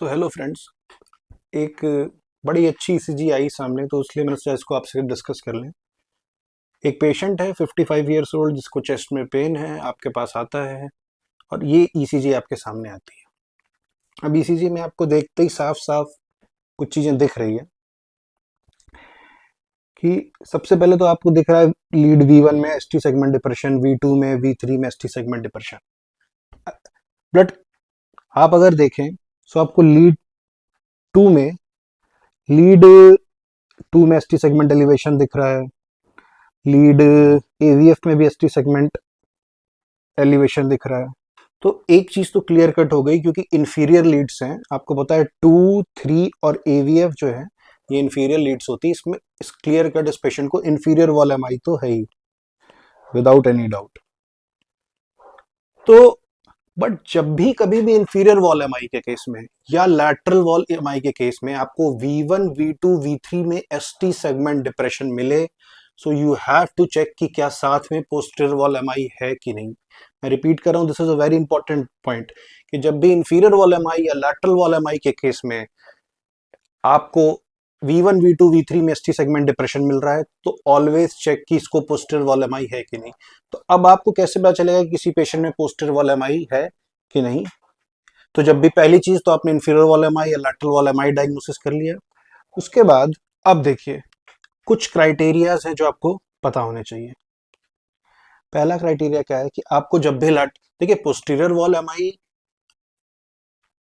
Hello friends. एक बड़ी अच्छी ईसीजी आई सामने, तो इसलिए मैंने सोचा इसको आपसे डिस्कस कर लें। एक पेशेंट है 55 ईयर्स ओल्ड, जिसको चेस्ट में पेन है, आपके पास आता है और ये ईसीजी आपके सामने आती है। अब ईसीजी में आपको देखते ही साफ साफ कुछ चीज़ें दिख रही है कि सबसे पहले तो आपको दिख रहा है लीड V1 में एसटी सेगमेंट डिप्रेशन, V2 में, V3 में एसटी सेगमेंट डिप्रेशन। बट आप अगर देखें तो आपको लीड 2 में एसटी सेगमेंट एलिवेशन दिख रहा है, लीड एवीएफ में भी एसटी सेगमेंट एलिवेशन दिख रहा है। तो एक चीज तो क्लियर कट हो गई, क्योंकि इंफीरियर लीड्स हैं, आपको पता है 2, 3 और एवीएफ जो है ये इंफीरियर लीड्स होती है। इसमें इस क्लियर कट इस पेशेंट को इंफीरियर वॉल एमआई तो है ही, विदाउट एनी डाउट। तो बट जब भी कभी भी इंफीरियर वॉल एमआई के केस में या लैटरल वॉल एमआई के केस में आपको V1, V2, V3 में एसटी सेगमेंट डिप्रेशन मिले, so you have to check कि क्या साथ में पोस्टीरियर वॉल एमआई है कि नहीं। मैं रिपीट कर रहा हूं, this is a very important point, कि जब भी इंफीरियर वॉल एमआई या लैटरल वॉल एमआई के केस में आपको V1, V2, V3 में एसटी सेगमेंट डिप्रेशन मिल रहा है, तो ऑलवेज चेक कि इसको पोस्टीरियर वॉल एमआई है कि नहीं। तो अब आपको कैसे पता चलेगा कि किसी पेशेंट में पोस्टीरियर वॉल एमआई है कि नहीं? तो जब भी पहली चीज तो आपने इंफीरियर वॉल एमआई या लैटरल वॉल एमआई डायग्नोसिस कर लिया। उसके बाद अब देखिए, कुछ क्राइटेरियाज हैं जो आपको पता होने चाहिए। पहला क्राइटेरिया क्या है कि आपको जब भी देखिए, पोस्टीरियर वॉल एमआई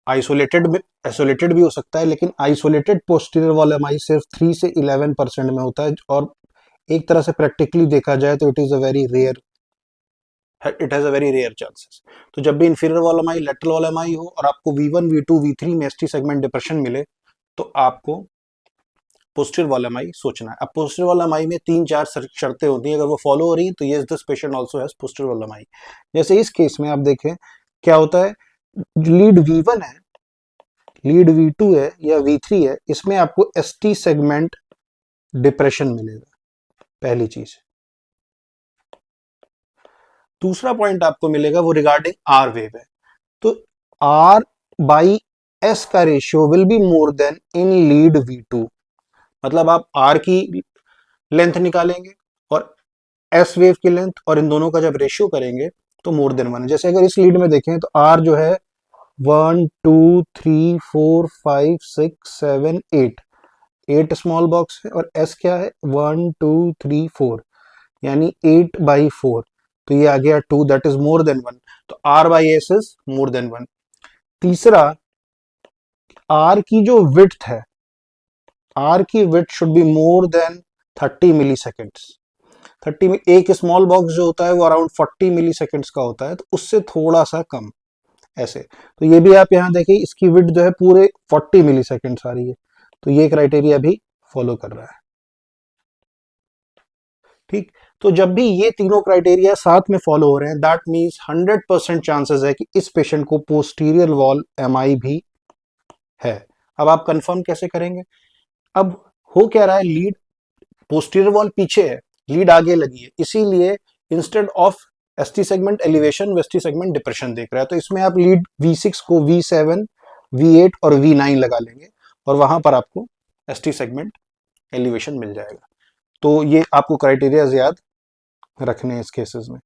आइसोलेटेड भी हो सकता है, लेकिन आइसोलेटेड पोस्टीरियर वॉल एमआई सिर्फ 3 से 11% में होता है, और एक तरह से प्रैक्टिकली देखा जाए तो it has a very rare chances. तो जब भी inferior wall MI, lateral wall MI हो और आपको V1, V2, V3 में एसटी सेगमेंट डिप्रेशन मिले, तो आपको पोस्टीरियर वॉल एमआई सोचना है। अब पोस्टीरियर वॉल एमआई में 3-4 शर्तें होती हैं, अगर वो फॉलो हो रही हैं तो yes, this patient also has posterior wall MI. जैसे इस केस में आप देखें क्या होता है, लीड V1 है, लीड V2 है या V3 है, इसमें आपको एसटी सेगमेंट डिप्रेशन मिलेगा, पहली चीज। दूसरा पॉइंट आपको मिलेगा वो रिगार्डिंग आर वेव है। तो आर बाई एस का ratio will be more then in lead V2। मतलब आप आर की लेंथ निकालेंगे और एस वेव की लेंथ, और इन दोनों का जब रेशियो करेंगे तो मोर देन 1। जैसे अगर इस लीड में देखें तो आर जो है 1, 2, 3, 4, 5, 6, 7, 8 स्मॉल बॉक्स है, और एस क्या है 1, 2, 3, 4, यानी 8/4। तो ये आ गया 2, दैट इज मोर देन 1। तो R by S is more than 1। तीसरा, आर की जो विड्थ है, आर की width should be more than 30 milliseconds. 30 में एक स्मॉल बॉक्स जो होता है वो अराउंड 40 मिली सेकेंड्स का होता है, तो उससे थोड़ा सा कम ऐसे। तो ये भी आप यहाँ देखिए, इसकी विड्थ जो है पूरे 40 मिली सेकेंड्स आ रही है, तो ये क्राइटेरिया भी फॉलो कर रहा है। ठीक, तो जब भी ये तीनों क्राइटेरिया साथ में फॉलो हो रहे हैं, दैट मीन्स 100% चांसेस है कि इस पेशेंट को पोस्टीरियर वॉल एमआई भी है। अब आप कंफर्म कैसे करेंगे? अब हो क्या रहा है, लीड पोस्टीरियर वॉल पीछे है, लीड आगे लगी है, इसीलिए instead of ST segment elevation ST segment depression देख रहा है। तो इसमें आप लीड V6 को V7, V8 और V9 लगा लेंगे, और वहां पर आपको एसटी सेगमेंट एलिवेशन मिल जाएगा। तो ये आपको क्राइटेरिया याद रखने हैं इस केसेस में।